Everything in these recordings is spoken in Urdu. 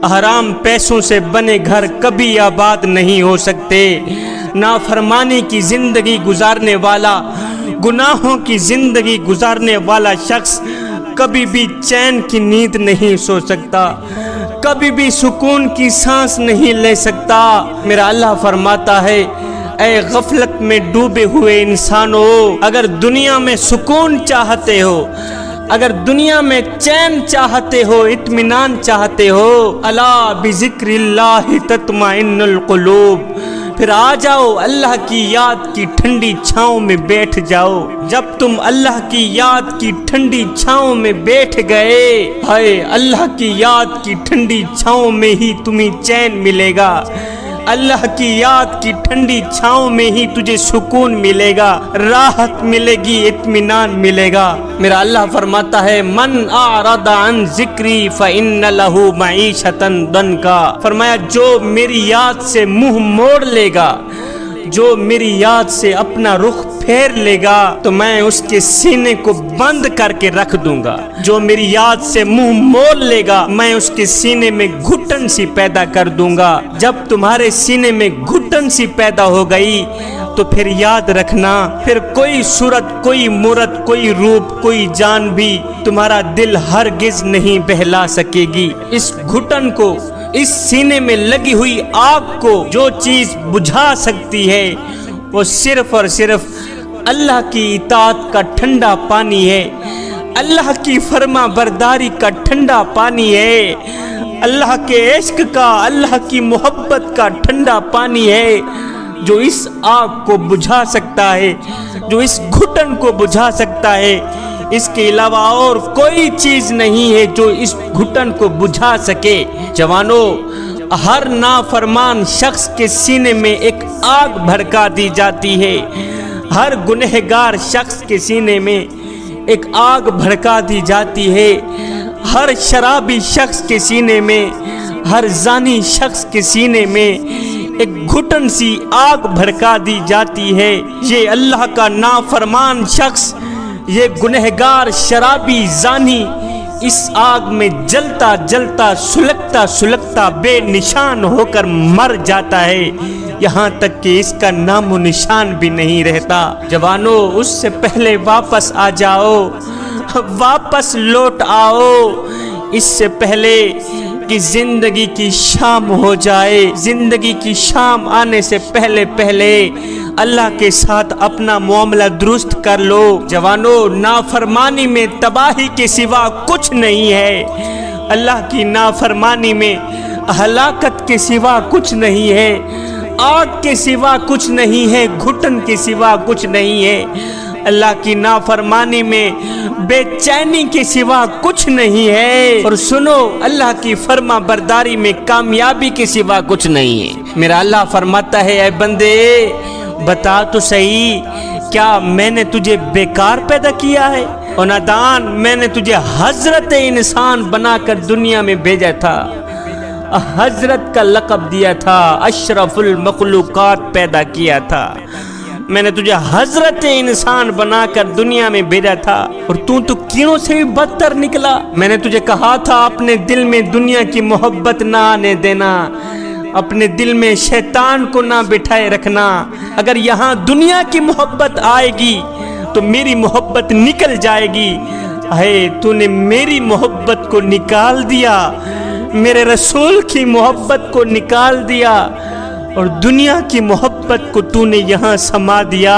حرام پیسوں سے بنے گھر کبھی آباد نہیں ہو سکتے۔ نافرمانی کی زندگی گزارنے والا، گناہوں کی زندگی گزارنے والا شخص کبھی بھی چین کی نیند نہیں سو سکتا، کبھی بھی سکون کی سانس نہیں لے سکتا۔ میرا اللہ فرماتا ہے، اے غفلت میں ڈوبے ہوئے انسانوں، اگر دنیا میں سکون چاہتے ہو، اگر دنیا میں چین چاہتے ہو، اطمینان چاہتے ہو، الا بذکر اللہ تطمئن القلوب، پھر آ جاؤ اللہ کی یاد کی ٹھنڈی چھاؤں میں بیٹھ جاؤ۔ جب تم اللہ کی یاد کی ٹھنڈی چھاؤں میں بیٹھ گئے، ہائے اللہ کی یاد کی ٹھنڈی چھاؤں میں ہی تمہیں چین ملے گا، اللہ کی یاد کی ٹھنڈی چھاؤں میں ہی تجھے سکون ملے گا، راحت ملے گی، اطمینان ملے گا۔ میرا اللہ فرماتا ہے، من اعرض عن ذکری فإن له معیشۃ ضنکا، فرمایا جو میری یاد سے منہ موڑ لے گا، جو میری یاد سے اپنا رخ پھیر لے گا تو میں اس کے سینے کو بند کر کے رکھ دوں گا۔ جو میری یاد سے منہ موڑ لے گا میں اس کے سینے میں گھٹن سی پیدا کر دوں گا۔ جب تمہارے سینے میں گھٹن سی پیدا ہو گئی تو پھر یاد رکھنا، پھر کوئی صورت، کوئی مورت، کوئی روپ، کوئی جان بھی تمہارا دل ہرگز نہیں بہلا سکے گی۔ اس گھٹن کو، اس سینے میں لگی ہوئی آگ کو جو چیز بجھا سکتی ہے وہ صرف اور صرف اللہ کی اطاعت کا ٹھنڈا پانی ہے، اللہ کی فرما برداری کا ٹھنڈا پانی ہے، اللہ کے عشق کا، اللہ کی محبت کا ٹھنڈا پانی ہے جو اس آگ کو بجھا سکتا ہے، جو اس گھٹن کو بجھا سکتا ہے۔ اس کے علاوہ اور کوئی چیز نہیں ہے جو اس گھٹن کو بجھا سکے۔ جوانوں، ہر نافرمان شخص کے سینے میں ایک آگ بھڑکا دی جاتی ہے، ہر گنہگار شخص کے سینے میں ایک آگ بھڑکا دی جاتی ہے، ہر شرابی شخص کے سینے میں، ہر زانی شخص کے سینے میں ایک گھٹن سی آگ بھڑکا دی جاتی ہے۔ یہ اللہ کا نافرمان شخص، یہ گنہگار شرابی زانی اس آگ میں جلتا جلتا سلگتا سلگتا بے نشان ہو کر مر جاتا ہے، یہاں تک کہ اس کا نام و نشان بھی نہیں رہتا۔ جوانوں، اس سے پہلے واپس آ جاؤ، واپس لوٹ آؤ، اس سے پہلے کہ زندگی کی شام ہو جائے۔ زندگی کی شام آنے سے پہلے پہلے اللہ کے ساتھ اپنا معاملہ درست کر لو۔ جوانوں، نافرمانی میں تباہی کے سوا کچھ نہیں ہے، اللہ کی نافرمانی میں ہلاکت کے سوا کچھ نہیں ہے، آگ کے سوا کچھ نہیں ہے، گھٹن کے سوا کچھ نہیں ہے، اللہ کی نافرمانی میں بے چینی کے سوا کچھ نہیں ہے، اور سنو، اللہ کی فرما برداری میں کامیابی کے سوا کچھ نہیں ہے۔ میرا اللہ فرماتا ہے، اے بندے بتا تو صحیح، کیا میں نے تجھے بیکار پیدا کیا ہے؟ اور نادان، میں نے تجھے حضرت انسان بنا کر دنیا میں بھیجا تھا، حضرت کا لقب دیا تھا، اشرف المخلوقات پیدا کیا تھا، میں نے تجھے حضرت انسان بنا کر دنیا میں بھیجا تھا، اور تو کیڑوں سے بھی بدتر نکلا۔ میں نے تجھے کہا تھا اپنے دل میں دنیا کی محبت نہ آنے دینا، اپنے دل میں شیطان کو نہ بٹھائے رکھنا، اگر یہاں دنیا کی محبت آئے گی تو میری محبت نکل جائے گی۔ اے تو نے میری محبت کو نکال دیا، میرے رسول کی محبت کو نکال دیا، اور دنیا کی محبت کو تو نے یہاں سما دیا،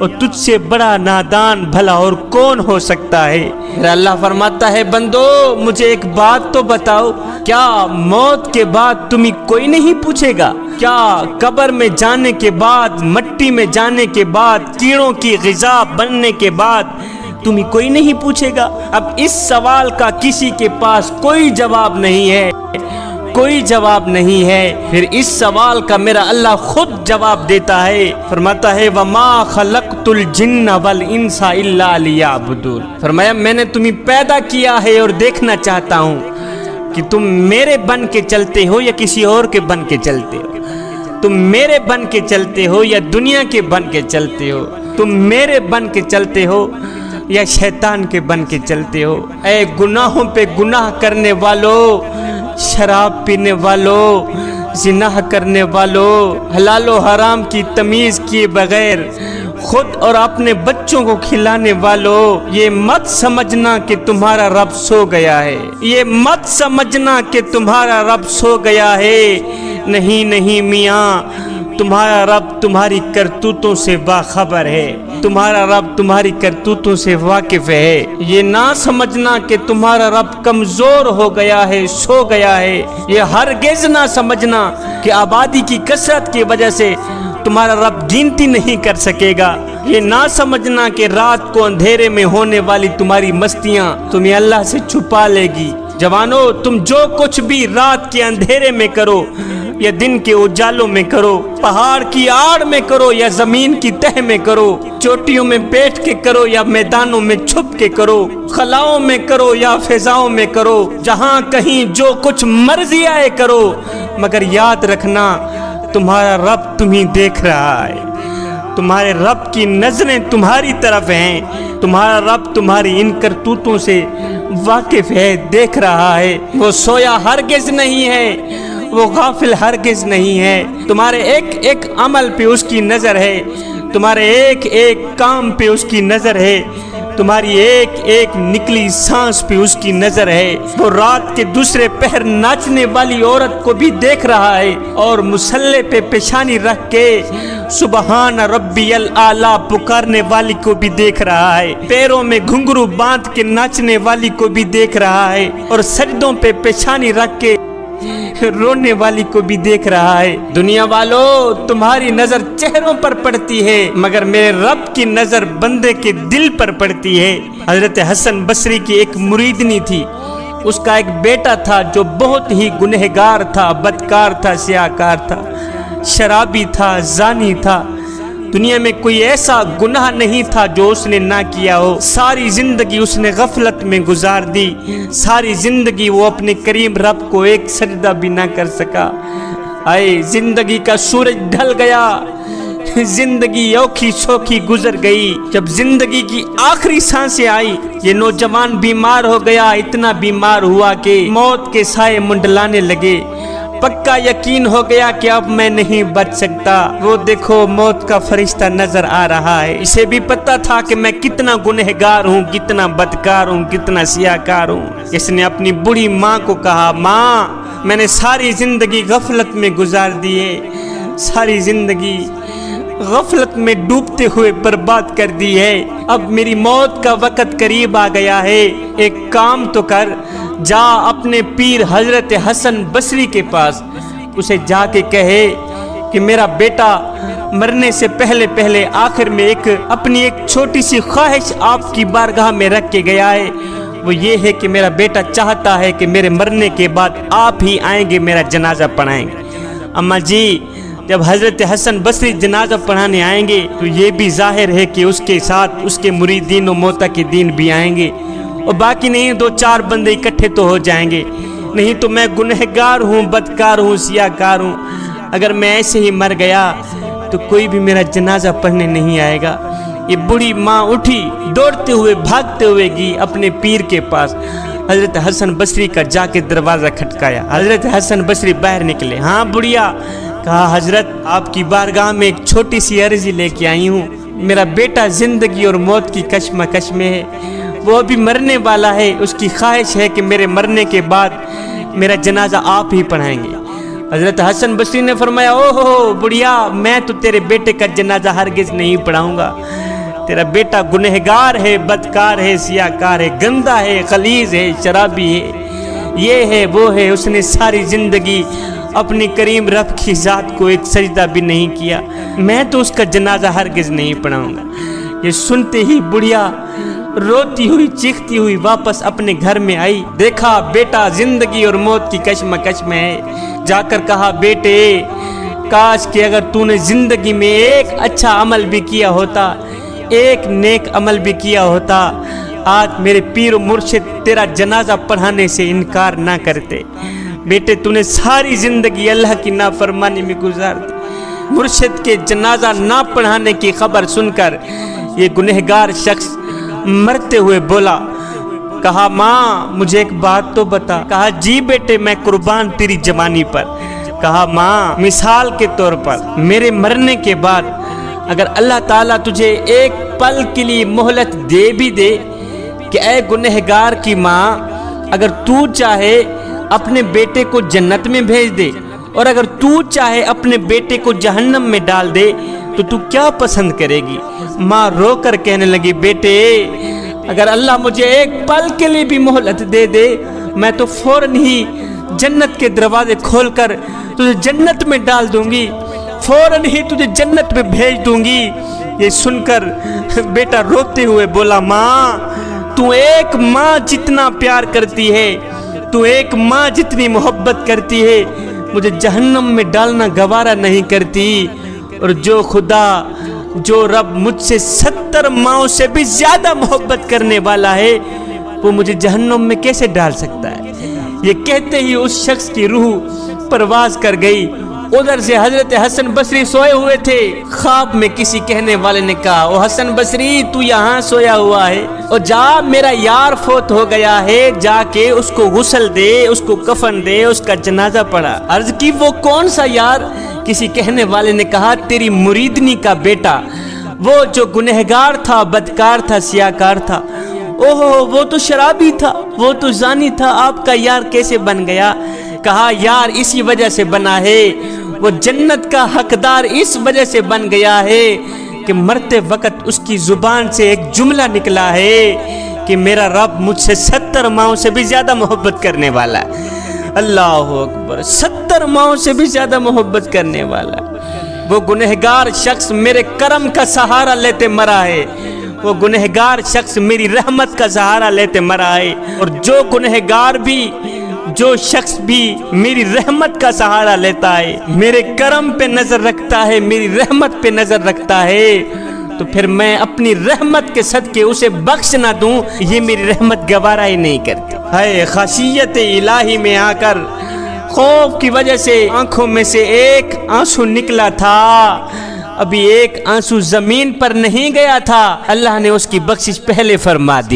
اور تجھ سے بڑا نادان بھلا اور کون ہو سکتا ہے؟ میرا اللہ فرماتا ہے، بندو مجھے ایک بات تو بتاؤ، کیا موت کے بعد تمہیں کوئی نہیں پوچھے گا؟ کیا قبر میں جانے کے بعد، مٹی میں جانے کے بعد، کیڑوں کی غذا بننے کے بعد تمہیں کوئی نہیں پوچھے گا؟ اب اس سوال کا کسی کے پاس کوئی جواب نہیں ہے، کوئی جواب نہیں ہے۔ پھر اس سوال کا میرا اللہ خود جواب دیتا ہے، فرماتا ہے، وَمَا خَلَقْتُ الْجِنَّ وَالْإِنسَ إِلَّا لِيَعْبُدُونَ، فرمایا میں نے تمہیں پیدا کیا ہے اور دیکھنا چاہتا ہوں کہ تم میرے بن کے چلتے ہو یا کسی اور کے بن کے چلتے ہو، تم میرے بن کے چلتے ہو یا دنیا کے بن کے چلتے ہو، تم میرے بن کے چلتے ہو یا شیطان کے بن کے چلتے ہو۔ اے گناہوں پہ گناہ کرنے والو، شراب پینے والوں، زنا کرنے والوں، حلال و حرام کی تمیز کیے بغیر خود اور اپنے بچوں کو کھلانے والوں، یہ مت سمجھنا کہ تمہارا رب سو گیا ہے، یہ مت سمجھنا کہ تمہارا رب سو گیا ہے۔ نہیں نہیں میاں، تمہارا رب تمہاری کرتوتوں سے باخبر ہے، تمہارا رب تمہاری کرتوتوں سے واقف ہے۔ یہ نہ سمجھنا کہ تمہارا رب کمزور ہو گیا ہے، سو گیا ہے۔ یہ ہرگز نہ سمجھنا کہ آبادی کی کثرت کی وجہ سے تمہارا رب گنتی نہیں کر سکے گا۔ یہ نہ سمجھنا کہ رات کو اندھیرے میں ہونے والی تمہاری مستیاں تمہیں اللہ سے چھپا لے گی۔ جوانو، تم جو کچھ بھی رات کے اندھیرے میں کرو یا دن کے اجالوں میں کرو، پہاڑ کی آڑ میں کرو یا زمین کی تہ میں کرو، چوٹیوں میں بیٹھ کے کرو یا میدانوں میں چھپ کے کرو، خلاؤں میں کرو یا فضاؤں میں کرو، جہاں کہیں جو کچھ مرضی آئے کرو، مگر یاد رکھنا تمہارا رب تمہیں دیکھ رہا ہے، تمہارے رب کی نظریں تمہاری طرف ہیں، تمہارا رب تمہاری ان کرتوتوں سے واقف ہے، دیکھ رہا ہے۔ وہ سویا ہرگز نہیں ہے، وہ غافل ہرگز نہیں ہے۔ تمہارے ایک ایک عمل پہ اس کی نظر ہے، تمہارے ایک ایک کام پہ اس کی نظر ہے، تمہاری ایک ایک نکلی سانس پہ اس کی نظر ہے۔ وہ رات کے دوسرے پہر ناچنے والی عورت کو بھی دیکھ رہا ہے اور مصلے پہ پیشانی رکھ کے سبحان ربی الاعلیٰ پکارنے والی کو بھی دیکھ رہا ہے، پیروں میں گھنگرو باندھ کے ناچنے والی کو بھی دیکھ رہا ہے، اور سجدوں پہ پیشانی رکھ کے رونے والی کو بھی دیکھ رہا ہے۔ دنیا والوں، تمہاری نظر چہروں پر پڑتی ہے، مگر میرے رب کی نظر بندے کے دل پر پڑتی ہے۔ حضرت حسن بصری کی ایک مریدنی تھی، اس کا ایک بیٹا تھا جو بہت ہی گنہگار تھا، بدکار تھا، سیاہکار تھا، شرابی تھا، زانی تھا۔ دنیا میں کوئی ایسا گناہ نہیں تھا جو اس نے نہ کیا ہو۔ ساری زندگی اس نے غفلت میں گزار دی، ساری زندگی وہ اپنے کریم رب کو ایک سجدہ بھی نہ کر سکا۔ آئے زندگی کا سورج ڈھل گیا، زندگی اوکھی سوکھی گزر گئی۔ جب زندگی کی آخری سانسیں آئی، یہ نوجوان بیمار ہو گیا، اتنا بیمار ہوا کہ موت کے سائے منڈلانے لگے۔ پکا یقین ہو گیا کہ اب میں نہیں بچ سکتا۔ وہ دیکھو موت کا فرشتہ نظر آ رہا ہے۔ اسے بھی پتا تھا کہ میں کتنا گنہگار ہوں، کتنا بدکار ہوں، کتنا سیاہکار ہوں۔ اس نے اپنی بوڑھی ماں کو کہا، ماں میں نے ساری زندگی غفلت میں گزار دی ہے، ساری زندگی غفلت میں ڈوبتے ہوئے برباد کر دی ہے۔ اب میری موت کا وقت قریب آ گیا ہے۔ ایک کام تو کر، جا اپنے پیر حضرت حسن بصری کے پاس، اسے جا کے کہے کہ میرا بیٹا مرنے سے پہلے آخر میں اپنی ایک چھوٹی سی خواہش آپ کی بارگاہ میں رکھ کے گیا ہے۔ وہ یہ ہے کہ میرا بیٹا چاہتا ہے کہ میرے مرنے کے بعد آپ ہی آئیں گے، میرا جنازہ پڑھائیں گے۔ اما جی، جب حضرت حسن بصری جنازہ پڑھانے آئیں گے تو یہ بھی ظاہر ہے کہ اس کے ساتھ اس کے مریدین و معتقدین بھی آئیں گے، اور باقی نہیں 2-4 بندے اکٹھے تو ہو جائیں گے۔ نہیں تو میں گنہگار ہوں، بدکار ہوں، سیاہکار ہوں، اگر میں ایسے ہی مر گیا تو کوئی بھی میرا جنازہ پڑھنے نہیں آئے گا۔ یہ بڑی ماں اٹھی، دوڑتے ہوئے بھاگتے ہوئے گئی اپنے پیر کے پاس، حضرت حسن بصری کا جا کے دروازہ کھٹکایا۔ حضرت حسن بصری باہر نکلے۔ ہاں بڑھیا، کہا حضرت آپ کی بارگاہ میں ایک چھوٹی سی عرضی لے کے آئی ہوں۔ میرا بیٹا زندگی اور موت کی کشمکش میں ہے، وہ ابھی مرنے والا ہے، اس کی خواہش ہے کہ میرے مرنے کے بعد میرا جنازہ آپ ہی پڑھائیں گے۔ حضرت حسن بصری نے فرمایا، اوہ بڑھیا، میں تو تیرے بیٹے کا جنازہ ہرگز نہیں پڑھاؤں گا۔ تیرا بیٹا گنہگار ہے، بدکار ہے، سیاہکار ہے، گندا ہے، خلیز ہے، شرابی ہے، یہ ہے وہ ہے۔ اس نے ساری زندگی اپنی کریم رب کی ذات کو ایک سجدہ بھی نہیں کیا، میں تو اس کا جنازہ ہرگز نہیں پڑھاؤں گا۔ یہ سنتے ہی بڑھیا روتی ہوئی چیختی ہوئی واپس اپنے گھر میں آئی۔ دیکھا بیٹا زندگی اور موت کی کشمکش میں ہے۔ جا کر کہا، بیٹے کاش کہ اگر تو نے زندگی میں ایک اچھا عمل بھی کیا ہوتا، ایک نیک عمل بھی کیا ہوتا، آج میرے پیر و مرشد تیرا جنازہ پڑھانے سے انکار نہ کرتے۔ بیٹے تو نے ساری زندگی اللہ کی نافرمانی میں گزار دی۔ مرشد کے جنازہ نہ پڑھانے کی خبر سن کر یہ گنہگار شخص مرتے ہوئے بولا، کہا ماں مجھے ایک بات تو بتا. کہا جی بیٹے میں قربان تیری جوانی پر. کہا ماں مثال کے طور پر میرے مرنے کے بعد اگر اللہ تعالیٰ تجھے ایک پل کے لیے مہلت دے بھی دے کہ اے گنہگار کی ماں اگر تو چاہے اپنے بیٹے کو جنت میں بھیج دے اور اگر تو چاہے اپنے بیٹے کو جہنم میں ڈال دے تو کیا پسند کرے گی؟ ماں رو کر کہنے لگی بیٹے اگر اللہ مجھے ایک پل کے لیے بھی مہلت دے دے میں تو فوراً ہی جنت کے دروازے کھول کر تجھے جنت میں ڈال دوں گی، فوراً ہی تجھے جنت میں بھیج دوں گی. یہ سن کر بیٹا روتے ہوئے بولا ماں تو ایک ماں جتنا پیار کرتی ہے، تو ایک ماں جتنی محبت کرتی ہے مجھے جہنم میں ڈالنا گوارا نہیں کرتی، اور جو خدا جو رب مجھ سے 70 ماؤں سے بھی زیادہ محبت کرنے والا ہے وہ مجھے جہنم میں کیسے ڈال سکتا ہے؟ یہ کہتے ہی اس شخص کی روح پرواز کر گئی. ادھر سے حضرت حسن بصری سوئے ہوئے تھے. خواب میں کسی کہنے والے نے کہا او حسن بصری تو یہاں سویا ہوا ہے اور جا میرا یار فوت ہو گیا ہے، جا کے اس کو غسل دے، اس کو کفن دے، اس کا جنازہ پڑھا. عرض کی وہ کون سا یار؟ کسی کہنے والے نے کہا تیری مریدنی کا بیٹا، وہ جو گنہگار تھا، بدکار تھا، سیاکار تھا. اوہ وہ تو شرابی تھا، وہ تو زانی تھا، آپ کا یار کیسے بن گیا؟ کہا یار اسی وجہ سے بنا ہے، وہ جنت کا حقدار اس وجہ سے بن گیا ہے کہ مرتے وقت اس کی زبان سے ایک جملہ نکلا ہے کہ میرا رب مجھ سے 70 ماؤں سے بھی زیادہ محبت کرنے والا ہے. اللہ اکبر، 70 ماؤں سے بھی زیادہ محبت کرنے والا. وہ گنہگار شخص میرے کرم کا سہارا لیتے مرا ہے، وہ گنہگار شخص میری رحمت کا سہارا لیتے مرا ہے، اور جو گنہگار بھی جو شخص بھی میری رحمت کا سہارا لیتا ہے، میرے کرم پہ نظر رکھتا ہے، میری رحمت پہ نظر رکھتا ہے، تو پھر میں اپنی رحمت کے صدقے اسے بخش نہ دوں، یہ میری رحمت گوارا ہی نہیں کرتی. ہے خشیت الہی میں آ کر خوف کی وجہ سے آنکھوں میں سے ایک آنسو نکلا تھا، ابھی ایک آنسو زمین پر نہیں گیا تھا، اللہ نے اس کی بخشش پہلے فرما دی.